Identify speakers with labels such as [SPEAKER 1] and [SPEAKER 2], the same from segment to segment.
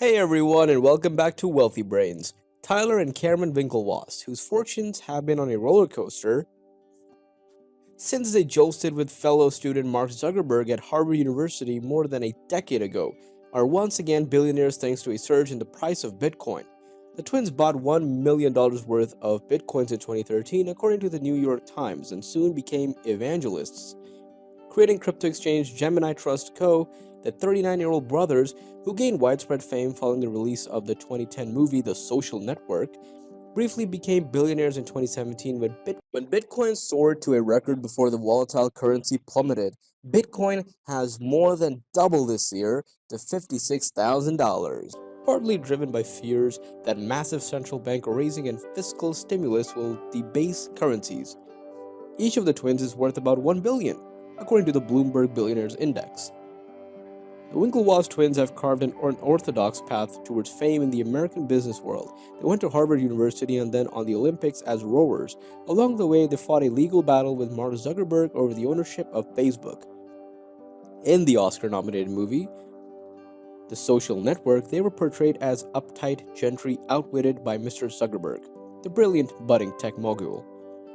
[SPEAKER 1] Hey everyone, and welcome back to Wealthy Brains. Tyler and Cameron Winklevoss, whose fortunes have been on a roller coaster since they josted with fellow student Mark Zuckerberg at Harvard University more than a decade ago, are once again billionaires thanks to a surge in the price of Bitcoin. The twins bought $1 million worth of Bitcoins in 2013, according to the New York Times, and soon became evangelists, creating crypto exchange Gemini Trust Co., the 39-year-old brothers, who gained widespread fame following the release of the 2010 movie The Social Network, briefly became billionaires in 2017 when Bitcoin soared to a record before the volatile currency plummeted. Bitcoin has more than doubled this year to $56,000, partly driven by fears that massive central bank raising and fiscal stimulus will debase currencies. Each of the twins is worth about $1 billion, according to the Bloomberg Billionaires Index. The Winklevoss twins have carved an unorthodox path towards fame in the American business world. They went to Harvard University and then on the Olympics as rowers. Along the way, they fought a legal battle with Mark Zuckerberg over the ownership of Facebook. In the Oscar-nominated movie, The Social Network, they were portrayed as uptight gentry outwitted by Mr. Zuckerberg, the brilliant budding tech mogul.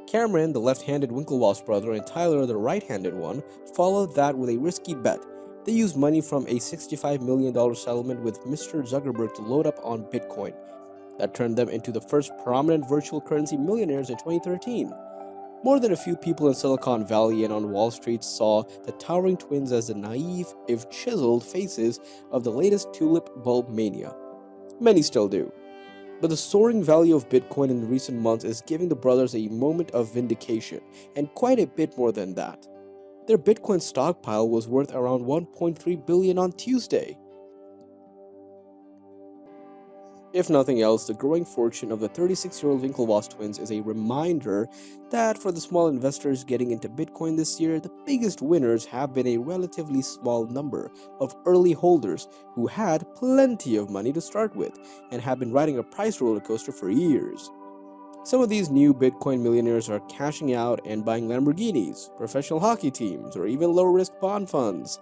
[SPEAKER 1] Cameron, the left-handed Winklevoss brother, and Tyler, the right-handed one, followed that with a risky bet. They used money from a $65 million settlement with Mr. Zuckerberg to load up on Bitcoin. That turned them into the first prominent virtual currency millionaires in 2013. More than a few people in Silicon Valley and on Wall Street saw the towering twins as the naive, if chiseled, faces of the latest tulip bulb mania. Many still do. But the soaring value of Bitcoin in recent months is giving the brothers a moment of vindication, and quite a bit more than that. Their Bitcoin stockpile was worth around $1.3 billion on Tuesday. If nothing else, the growing fortune of the 36-year-old Winklevoss twins is a reminder that for the small investors getting into Bitcoin this year, the biggest winners have been a relatively small number of early holders who had plenty of money to start with and have been riding a price roller coaster for years. Some of these new Bitcoin millionaires are cashing out and buying Lamborghinis, professional hockey teams, or even low-risk bond funds.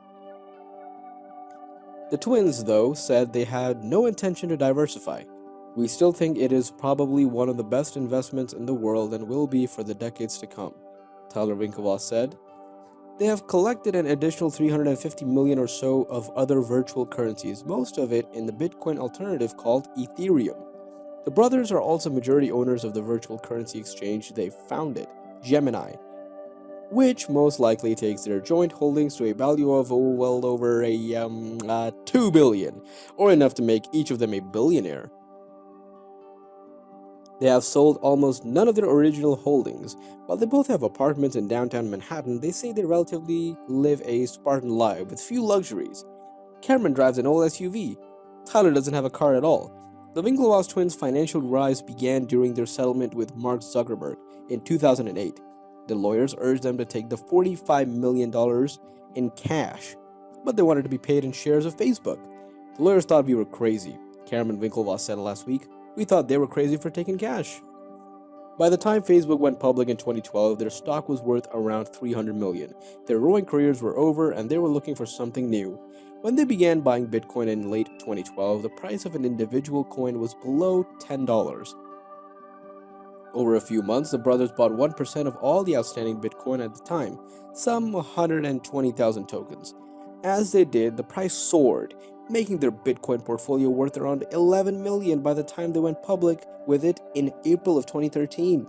[SPEAKER 1] The twins, though, said they had no intention to diversify. "We still think it is probably one of the best investments in the world and will be for the decades to come," Tyler Winklevoss said. They have collected an additional $350 million or so of other virtual currencies, most of it in the Bitcoin alternative called Ethereum. The brothers are also majority owners of the virtual currency exchange they founded, Gemini, which most likely takes their joint holdings to a value of well over $2 billion, or enough to make each of them a billionaire. They have sold almost none of their original holdings. While they both have apartments in downtown Manhattan, they say they relatively live a Spartan life with few luxuries. Cameron drives an old SUV. Tyler doesn't have a car at all. The Winklevoss twins' financial rise began during their settlement with Mark Zuckerberg in 2008. The lawyers urged them to take the $45 million in cash, but they wanted to be paid in shares of Facebook. The lawyers thought we were crazy, Cameron Winklevoss said last week. "We thought they were crazy for taking cash." By the time Facebook went public in 2012, their stock was worth around $300 million. Their rowing careers were over and they were looking for something new. When they began buying Bitcoin in late 2012, the price of an individual coin was below $10. Over a few months, the brothers bought 1% of all the outstanding Bitcoin at the time, some 120,000 tokens. As they did, the price soared, making their Bitcoin portfolio worth around $11 million by the time they went public with it in April of 2013.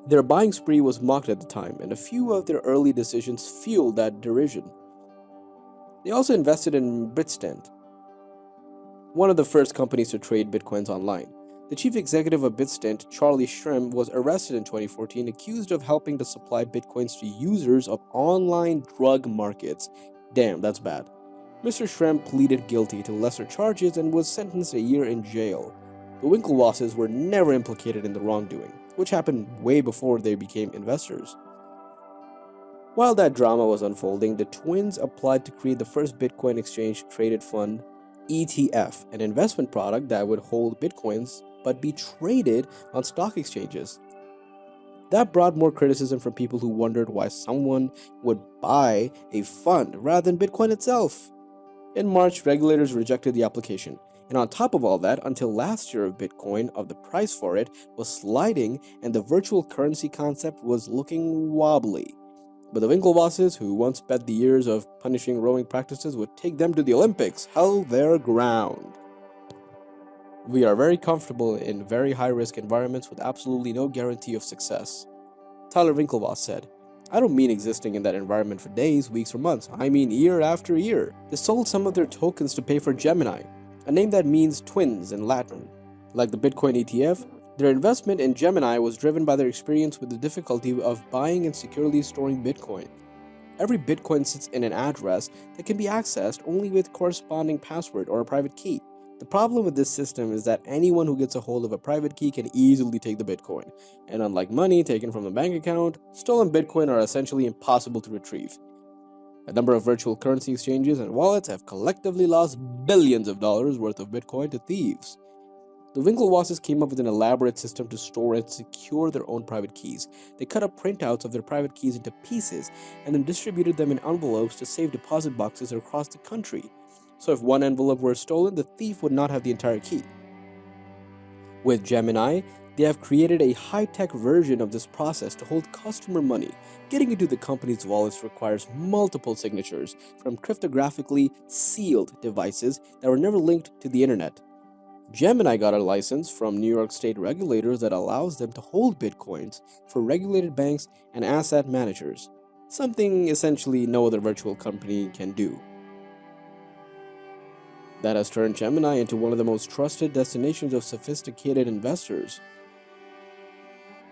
[SPEAKER 1] Their buying spree was mocked at the time, and a few of their early decisions fueled that derision. They also invested in Bitstamp, one of the first companies to trade Bitcoins online. The chief executive of Bitstamp, Charlie Shrem, was arrested in 2014, accused of helping to supply Bitcoins to users of online drug markets. Damn, that's bad. Mr. Shrem pleaded guilty to lesser charges and was sentenced a year in jail. The Winklevosses were never implicated in the wrongdoing, which happened way before they became investors. While that drama was unfolding, the twins applied to create the first Bitcoin exchange traded fund, ETF, an investment product that would hold Bitcoins but be traded on stock exchanges. That brought more criticism from people who wondered why someone would buy a fund rather than Bitcoin itself. In March, regulators rejected the application. And on top of all that, until last year of Bitcoin, the price for it was sliding and the virtual currency concept was looking wobbly. But the Winklevosses, who once bet the years of punishing rowing practices would take them to the Olympics, held their ground. We are very comfortable in very high-risk environments with absolutely no guarantee of success. Tyler Winklevoss said, I don't mean existing in that environment for days, weeks, or months. I mean year after year. They sold some of their tokens to pay for Gemini, a name that means twins in Latin. Like the Bitcoin ETF, their investment in Gemini was driven by their experience with the difficulty of buying and securely storing Bitcoin. Every Bitcoin sits in an address that can be accessed only with corresponding password or a private key. The problem with this system is that anyone who gets a hold of a private key can easily take the Bitcoin, and unlike money taken from a bank account, stolen Bitcoin are essentially impossible to retrieve. A number of virtual currency exchanges and wallets have collectively lost billions of dollars worth of Bitcoin to thieves. The Winklevosses came up with an elaborate system to store and secure their own private keys. They cut up printouts of their private keys into pieces and then distributed them in envelopes to safe deposit boxes across the country. So if one envelope were stolen, the thief would not have the entire key. With Gemini, they have created a high-tech version of this process to hold customer money. Getting into the company's wallets requires multiple signatures from cryptographically sealed devices that were never linked to the internet. Gemini got a license from New York State regulators that allows them to hold Bitcoins for regulated banks and asset managers, something essentially no other virtual company can do. That has turned Gemini into one of the most trusted destinations of sophisticated investors.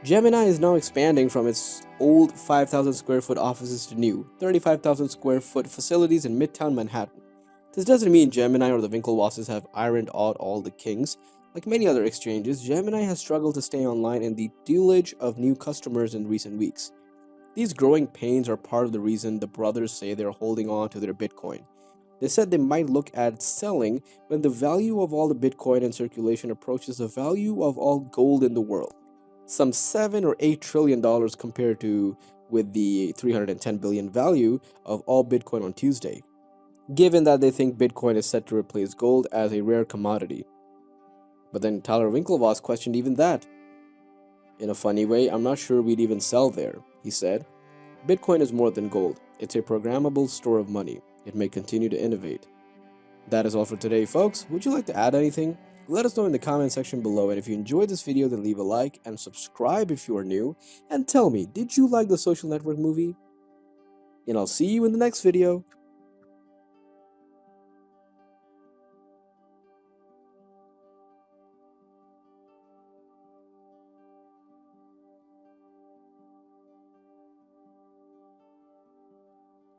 [SPEAKER 1] Gemini is now expanding from its old 5,000 square foot offices to new 35,000 square foot facilities in Midtown Manhattan. This doesn't mean Gemini or the Winklevosses have ironed out all the kinks. Like many other exchanges, Gemini has struggled to stay online in the deluge of new customers in recent weeks. These growing pains are part of the reason the brothers say they're holding on to their Bitcoin. They said they might look at selling when the value of all the Bitcoin in circulation approaches the value of all gold in the world. Some $7 or $8 trillion compared to with the 310 billion value of all Bitcoin on Tuesday, given that they think Bitcoin is set to replace gold as a rare commodity. But then Tyler Winklevoss questioned even that. In a funny way, I'm not sure we'd even sell there, he said. Bitcoin is more than gold. It's a programmable store of money. It may continue to innovate. That is all for today, folks. Would you like to add anything? Let us know in the comment section below, and if you enjoyed this video, then leave a like and subscribe if you are new. And tell me, did you like the Social Network movie? And I'll see you in the next video.